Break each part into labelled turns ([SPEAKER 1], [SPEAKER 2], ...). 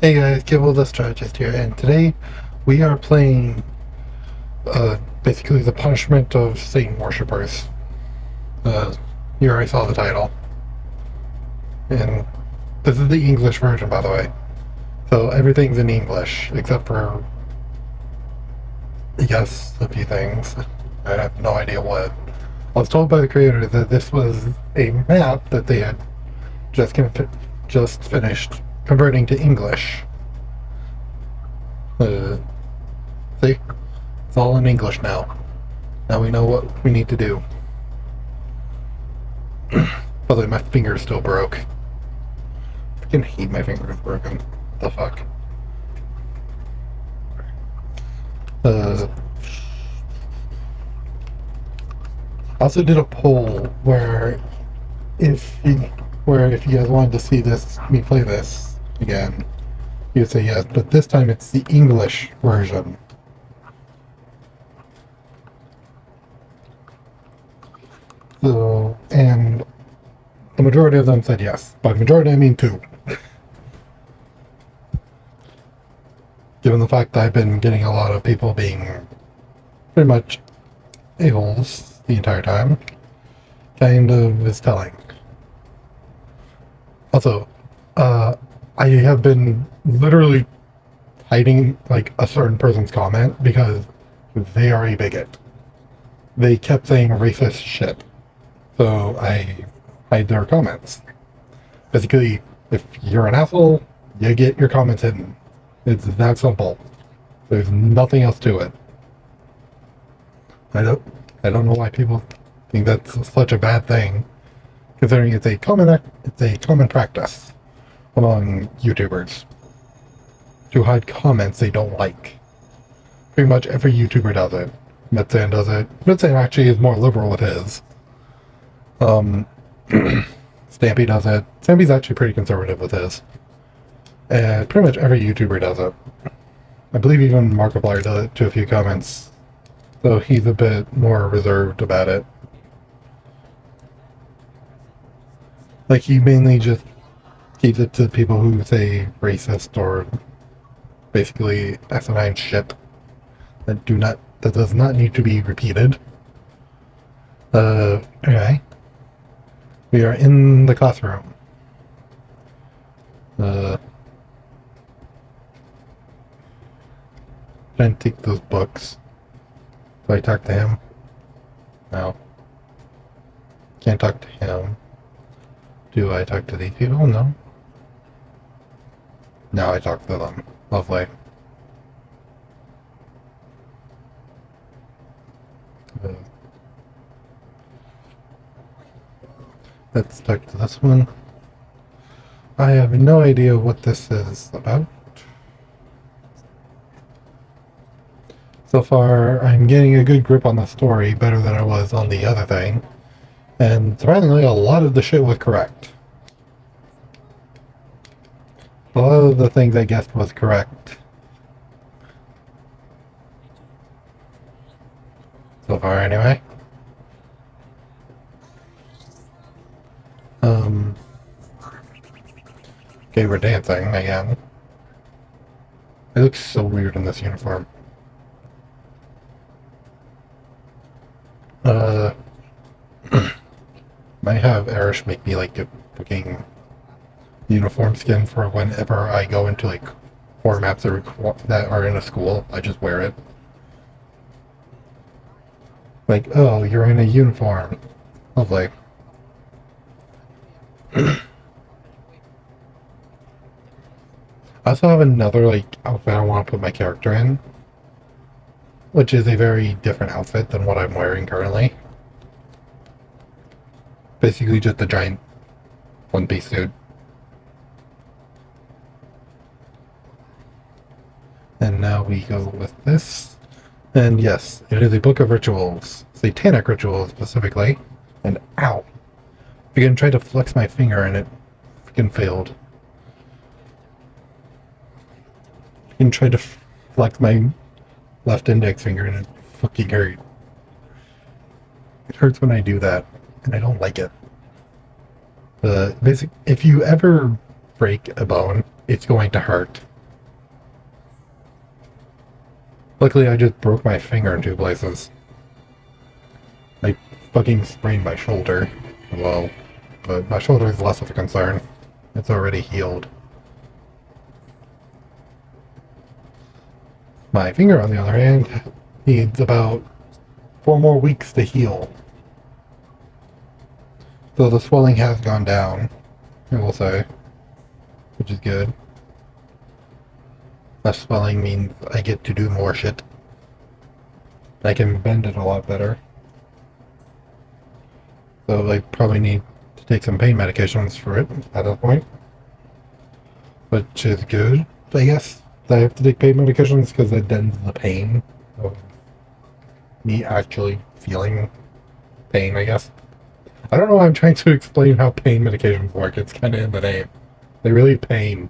[SPEAKER 1] Hey guys, Kibble the Strategist here, and today we are playing basically the punishment of Satan worshippers. Uh, you already saw the title. And this is the English version, by the way. So everything's in English, except for, I guess, a few things. I have no idea what. I was told by the creator that this was a map that they had just finished converting to English. Uh, see? It's all in English now. Now we know what we need to do. By the way, my finger's still broke. I freaking hate my finger is broken. What the fuck? I also did a poll if you, where if you guys wanted to see me play this again, you'd say yes, but this time it's the English version. So, and the majority of them said yes. By majority, I mean 2. Given the fact that I've been getting a lot of people being pretty much a-holes the entire time, kind of is telling. Also, I have been literally hiding, like, a certain person's comment because they are a bigot. They kept saying racist shit. So I hide their comments. Basically, if you're an asshole, you get your comments hidden. It's that simple. There's nothing else to it. I don't know why people think that's such a bad thing, considering it's a common practice among YouTubers to hide comments they don't like. Pretty much every YouTuber does it. Mitsan does it. Mitsan actually is more liberal with his. Stampy does it. Stampy's actually pretty conservative with his. And pretty much every YouTuber does it. I believe even Markiplier does it to a few comments, though he's a bit more reserved about it. Like, he mainly just keeps it to people who say racist or basically asinine shit that does not need to be repeated. Okay. We are in the classroom. Trying to take those books. Do I talk to him? No. Can't talk to him. Do I talk to these people? No. Now I talk to them. Lovely. Let's talk to this one. I have no idea what this is about. So far, I'm getting a good grip on the story, better than I was on the other thing. And surprisingly, a lot of the shit was correct. A lot of the things I guessed was correct. So far, anyway. Okay, we're dancing again. It looks so weird in this uniform. Might have Erish make me like a fucking uniform skin for whenever I go into like horror maps that are in a school. I just wear it. Like, oh, you're in a uniform. Lovely. I also have another like outfit I want to put my character in, which is a very different outfit than what I'm wearing currently. Basically just a giant one-piece suit. And now we go with this. And yes, it is a book of rituals. Satanic rituals, specifically. And ow! I freaking tried to flex my finger and it freaking failed. I freaking tried to flex my left index finger and it fucking hurt. It hurts when I do that, and I don't like it. If you ever break a bone, it's going to hurt. Luckily, I just broke my finger in two places. I fucking sprained my shoulder. Well, but my shoulder is less of a concern. It's already healed. My finger, on the other hand, needs about 4 more weeks to heal. So the swelling has gone down, I will say, which is good. Less swelling means I get to do more shit. I can bend it a lot better. So I probably need to take some pain medications for it at that point. Which is good, I guess. I have to take pain medications because it dents the pain of me actually feeling pain, I guess. I don't know why I'm trying to explain how pain medications work. It's kind of in the name. They really pain.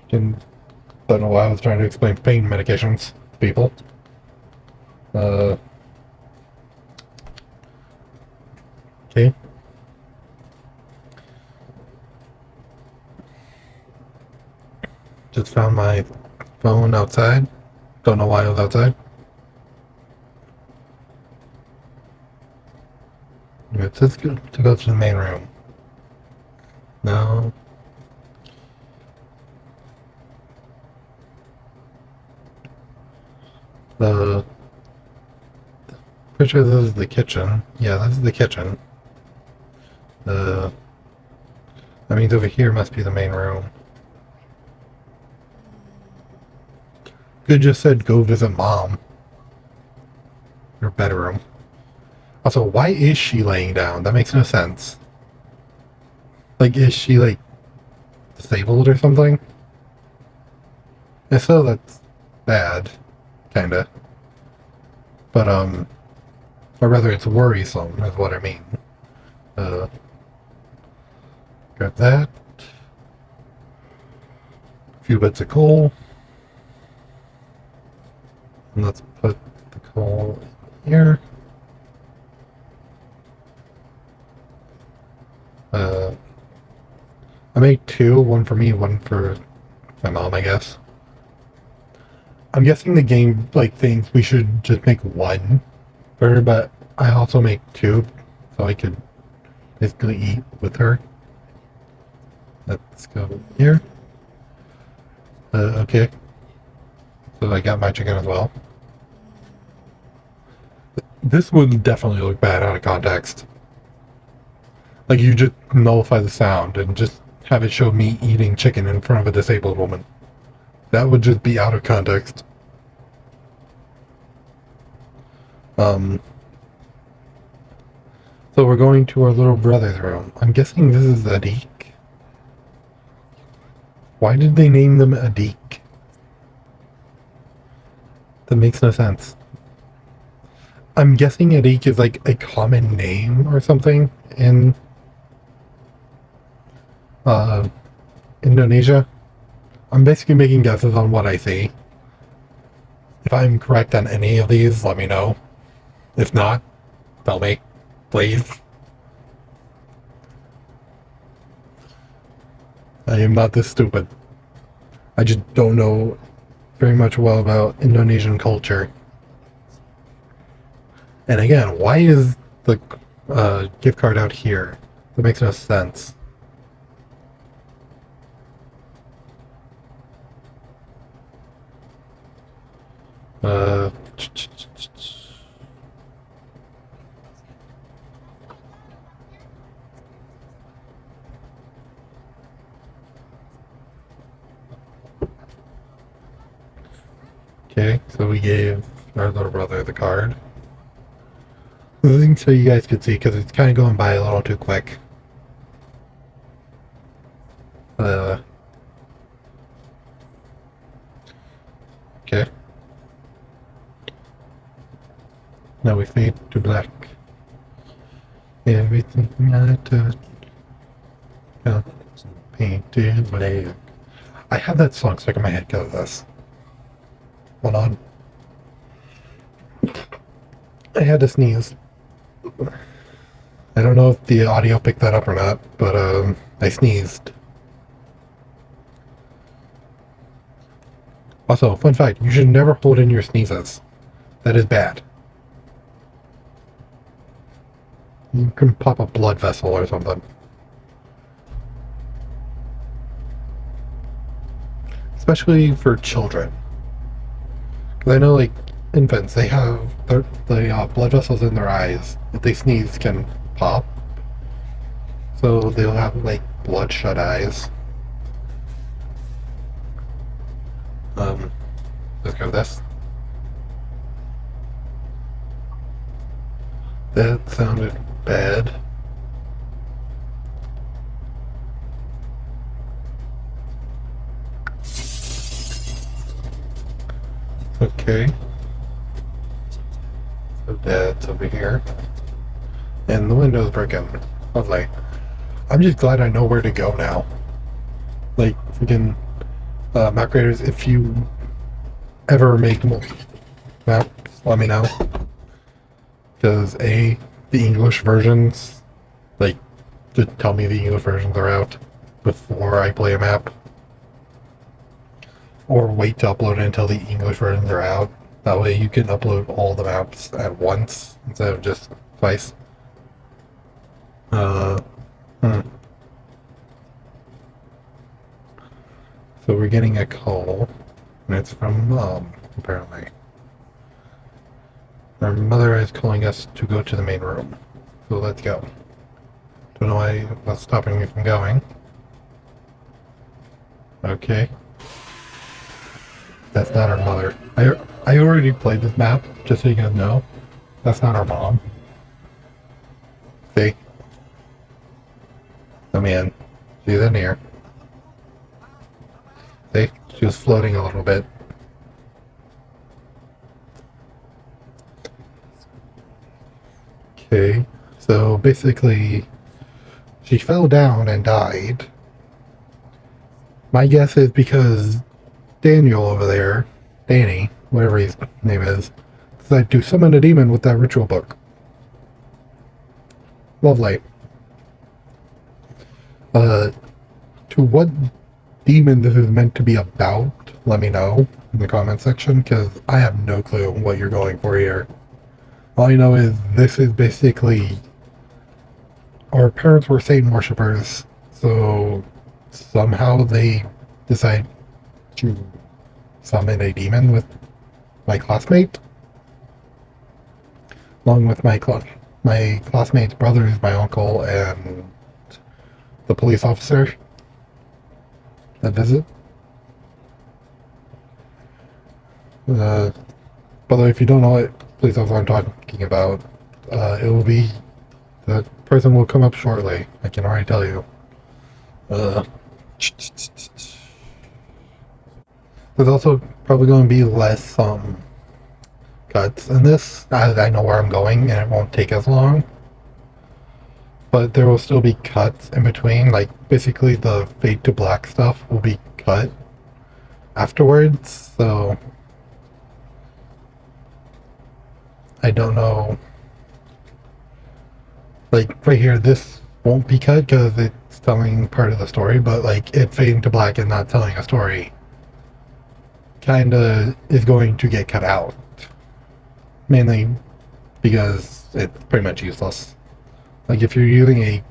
[SPEAKER 1] Didn't, don't know why I was trying to explain pain medications to people. Okay. Just found my phone outside. Don't know why it was outside. It says to go to the main room. No. Pretty sure this is the kitchen. Yeah, this is the kitchen. That means over here must be the main room. Could just said go visit mom. Her bedroom. Also, why is she laying down? That makes no sense. Like, is she, like, disabled or something? If so, that's bad. Kinda. But, or rather, it's worrisome, is what I mean. Grab that. A few bits of coal. And let's put the coal in here. I made two, one for me, one for my mom, I guess. I'm guessing the game, like, thinks we should just make one for her, but I also make two, so I could basically eat with her. Let's go here. Okay. So I got my chicken as well. This would definitely look bad out of context. Like, you just nullify the sound and just have it show me eating chicken in front of a disabled woman. That would just be out of context. So we're going to our little brother's room. I'm guessing this is Adik. Why did they name them Adik? That makes no sense. I'm guessing Adik is like a common name or something in Indonesia. I'm basically making guesses on what I see. If I'm correct on any of these, let me know. If not, tell me, please. I am not this stupid. I just don't know very much well about Indonesian culture. And again, why is the gift card out here? That makes no sense. Okay, so we gave our little brother the card. The thing so you guys could see, because it's kind of going by a little too quick. Okay. Now we fade to black. Everything I touch painted black. I have that song stuck in my head because of this. Hold on. I had to sneeze. I don't know if the audio picked that up or not, but I sneezed. Also, fun fact, you should never hold in your sneezes. That is bad. You can pop a blood vessel or something. Especially for children. Because I know, like, infants, they have the blood vessels in their eyes. If they sneeze, can pop. So they'll have, like, bloodshot eyes. Let's go with this. That sounded bad. Okay. So Dad's over here. And the window's broken. Lovely. I'm just glad I know where to go now. Like, freaking map creators, if you ever make maps, let me know. Because the English versions, like, just tell me the English versions are out before I play a map. Or wait to upload it until the English versions are out. That way you can upload all the maps at once instead of just twice. So we're getting a call, and it's from Mom, apparently. Our mother is calling us to go to the main room. So let's go. Don't know why that's stopping me from going. Okay. That's not our mother. I already played this map, just so you guys know. That's not our mom. See? Come in. She's in here. See? She was floating a little bit. Okay. So basically, she fell down and died. My guess is because Daniel over there, Danny, whatever his name is, decided to summon a demon with that ritual book. Lovely. To what demon this is meant to be about, let me know in the comment section, because I have no clue what you're going for here. All I know is this is basically... Our parents were Satan worshippers, so somehow they decide to summon a demon with my classmate, along with my classmate's brothers, my uncle, and the police officer that visit. By the way, if you don't know what police officer I'm talking about, it will be... The person will come up shortly. I can already tell you. There's also probably going to be less cuts in this, as I know where I'm going and it won't take as long. But there will still be cuts in between, like basically the fade to black stuff will be cut afterwards, so I don't know. Like right here, this won't be cut because it's telling part of the story, but like it fading to black and not telling a story kinda is going to get cut out. Mainly because it's pretty much useless. Like if you're using a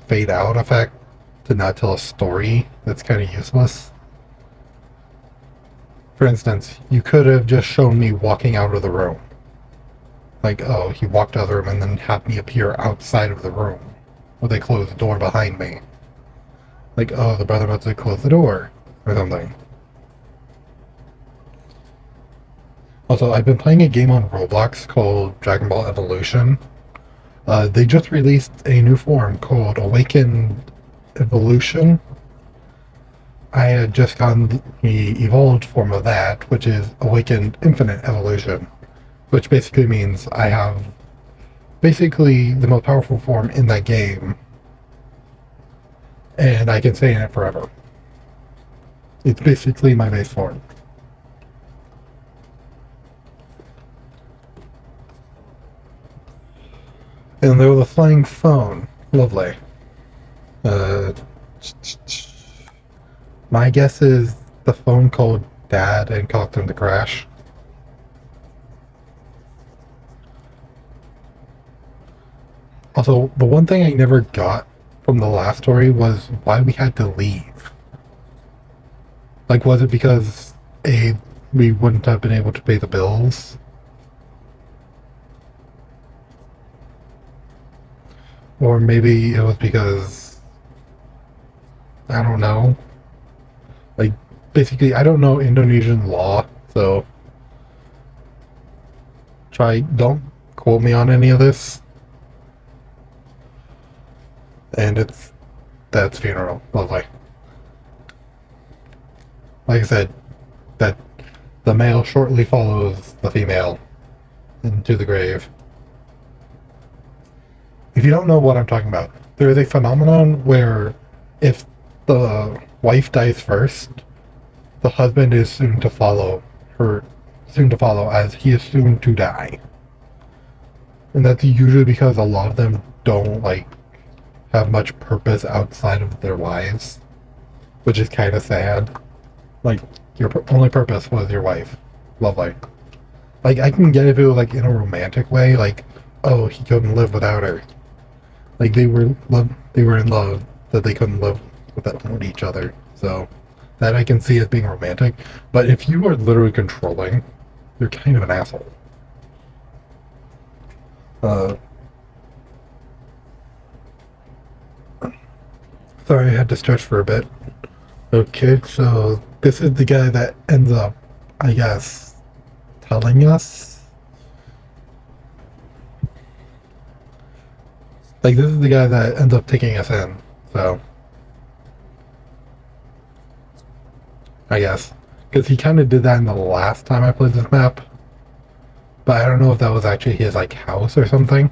[SPEAKER 1] fade out effect to not tell a story, that's kind of useless. For instance, you could have just shown me walking out of the room. Like, oh, he walked out of the room and then had me appear outside of the room with a closed door behind me. Like, oh, the brother about to close the door or something. Also, I've been playing a game on Roblox called Dragon Ball Evolution. They just released a new form called Awakened Evolution. I had just gotten the evolved form of that, which is Awakened Infinite Evolution. Which basically means I have basically the most powerful form in that game. And I can stay in it forever. It's basically my base form. And there was a flying phone. Lovely. Uh, my guess is the phone called Dad and caused him to crash. Also, the one thing I never got from the last story was why we had to leave. Like, was it because we wouldn't have been able to pay the bills? Or maybe it was because I don't know. Like, basically, I don't know Indonesian law, so don't quote me on any of this. And it's Dad's funeral. Lovely. Like I said, that the male shortly follows the female into the grave. If you don't know what I'm talking about, there is a phenomenon where if the wife dies first, the husband is soon to follow as he is soon to die. And that's usually because a lot of them don't have much purpose outside of their wives, which is kind of sad. Like, your only purpose was your wife. Lovely. Like, I can get if it was in a romantic way, oh, he couldn't live without her. Like, they were in love that they couldn't live without each other. So that I can see as being romantic. But if you are literally controlling, you're kind of an asshole. Sorry, I had to stretch for a bit. Okay, so this is the guy that ends up, I guess, telling us. This is the guy that ends up taking us in, so. I guess. Because he kind of did that in the last time I played this map. But I don't know if that was actually his, house or something.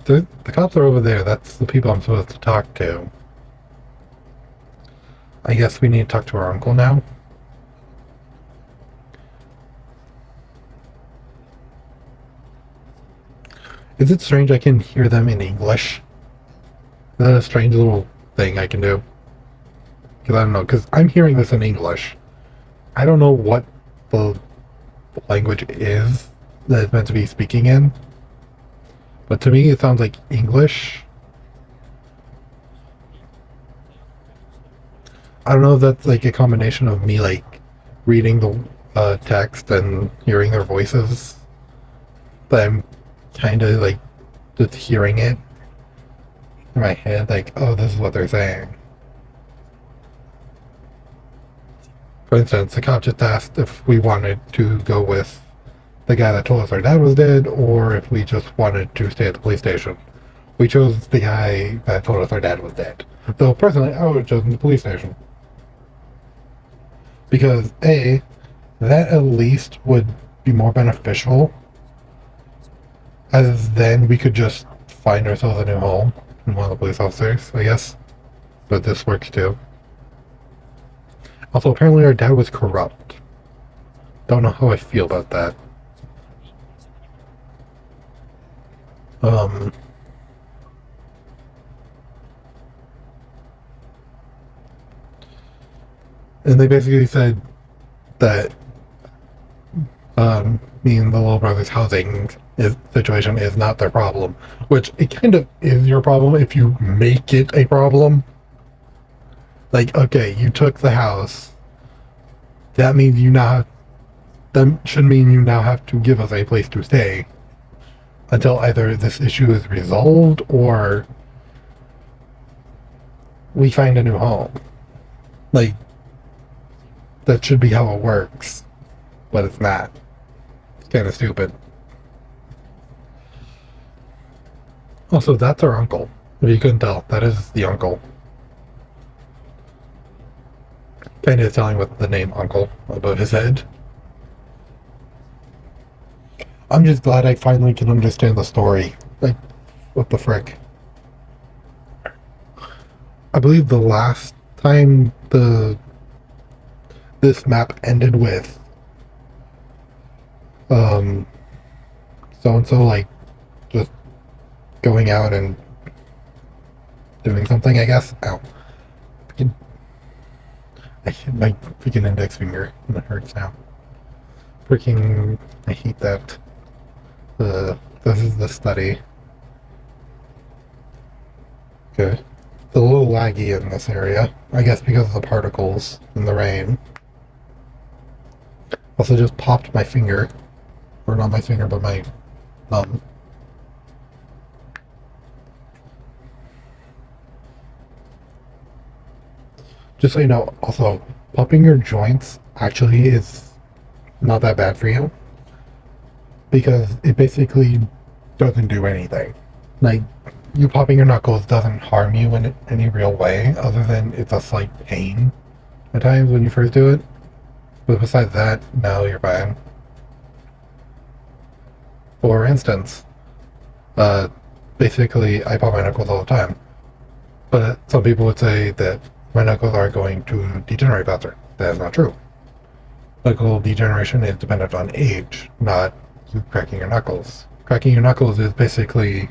[SPEAKER 1] The cops are over there. That's the people I'm supposed to talk to. I guess we need to talk to our uncle now. Is it strange I can hear them in English? Is that a strange little thing I can do? Because I don't know, because I'm hearing this in English. I don't know what the language is that it's meant to be speaking in. But to me, it sounds like English. I don't know if that's a combination of me reading the text and hearing their voices. But I'm kind of just hearing it in my head, oh, this is what they're saying. For instance, the cop just asked if we wanted to go with the guy that told us our dad was dead, or if we just wanted to stay at the police station. We chose the guy that told us our dad was dead. Though, personally, I would have chosen the police station. Because, A, that at least would be more beneficial, as then we could just find ourselves a new home from one of the police officers, I guess. But this works too. Also, apparently our dad was corrupt. Don't know how I feel about that. And they basically said that me and the little brother's housing situation is not their problem, which it kind of is your problem if you make it a problem. Okay, you took the house. That means that should mean you now have to give us a place to stay until either this issue is resolved or we find a new home. That should be how it works, but it's not. It's kind of stupid. Also, that's our uncle. If you couldn't tell, that is the uncle. Kind of telling with the name Uncle above his head. I'm just glad I finally can understand the story. What the frick? I believe the last time this map ended with so-and-so, like, just going out and doing something, I guess. Ow. I hit my freaking index finger and it hurts now. Freaking, I hate that. This is the study. Okay. It's a little laggy in this area. I guess because of the particles in the rain. Also just popped my finger. Or not my finger, but my thumb. Just so you know, also, popping your joints actually is not that bad for you. Because it basically doesn't do anything. Like, you popping your knuckles doesn't harm you in any real way, other than it's a slight pain at times when you first do it. But besides that, no, you're fine. For instance, basically, I pop my knuckles all the time. But some people would say that my knuckles are going to degenerate faster. That is not true. Knuckle degeneration is dependent on age, not you cracking your knuckles. Cracking your knuckles is basically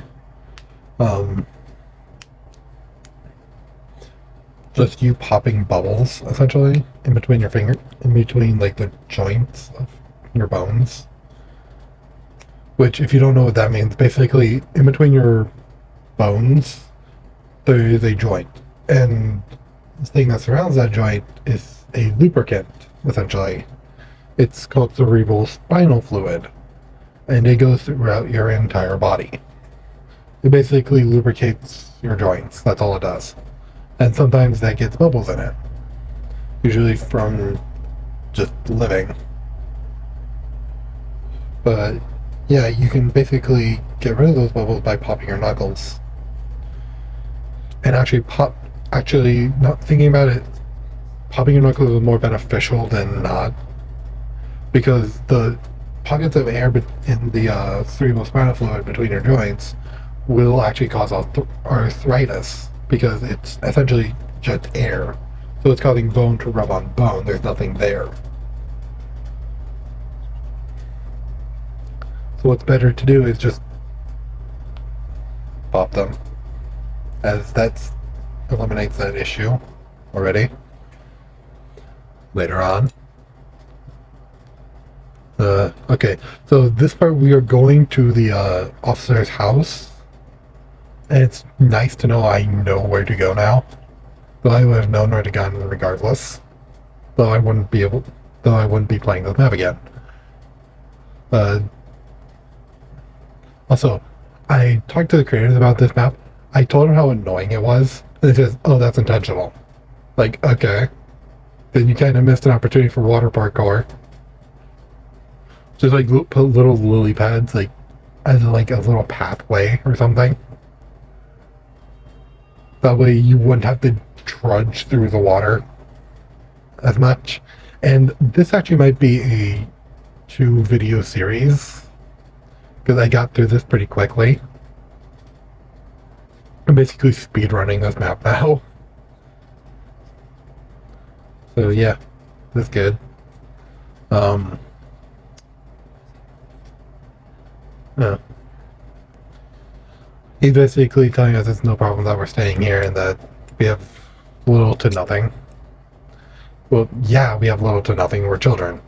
[SPEAKER 1] just you popping bubbles, essentially, in between your finger, in between, like, the joints of your bones. Which, if you don't know what that means, basically, in between your bones, there is a joint. And the thing that surrounds that joint is a lubricant, essentially. It's called cerebral spinal fluid. And it goes throughout your entire body. It basically lubricates your joints. That's all it does. And sometimes that gets bubbles in it. Usually from just living. But yeah, you can basically get rid of those bubbles by popping your knuckles. And actually, not thinking about it, popping your knuckles is more beneficial than not. Because the pockets of air in the cerebral spinal fluid between your joints will actually cause arthritis, because it's essentially just air. So it's causing bone to rub on bone. There's nothing there. So what's better to do is just pop them, as that eliminates that issue already. Later on. Okay, so this part we are going to the officer's house. And it's nice to know I know where to go now. Though I would have known where to go regardless. Though I wouldn't be playing this map again. Also, I talked to the creators about this map. I told them how annoying it was. And they said, oh, that's intentional. Like, okay. Then you kind of missed an opportunity for water parkour. Just like put little lily pads, like, as like a little pathway or something. That way you wouldn't have to trudge through the water as much. And this actually might be a 2-video series, because I got through this pretty quickly. I'm basically speedrunning this map now. So yeah, that's good. Yeah. He's basically telling us it's no problem that we're staying here and that we have little to nothing. Well, yeah, we have little to nothing. We're children.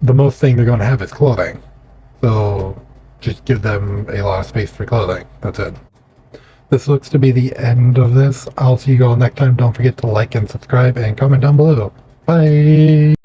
[SPEAKER 1] The most thing they're going to have is clothing. So just give them a lot of space for clothing. That's it. This looks to be the end of this. I'll see you all next time. Don't forget to like and subscribe and comment down below. Bye!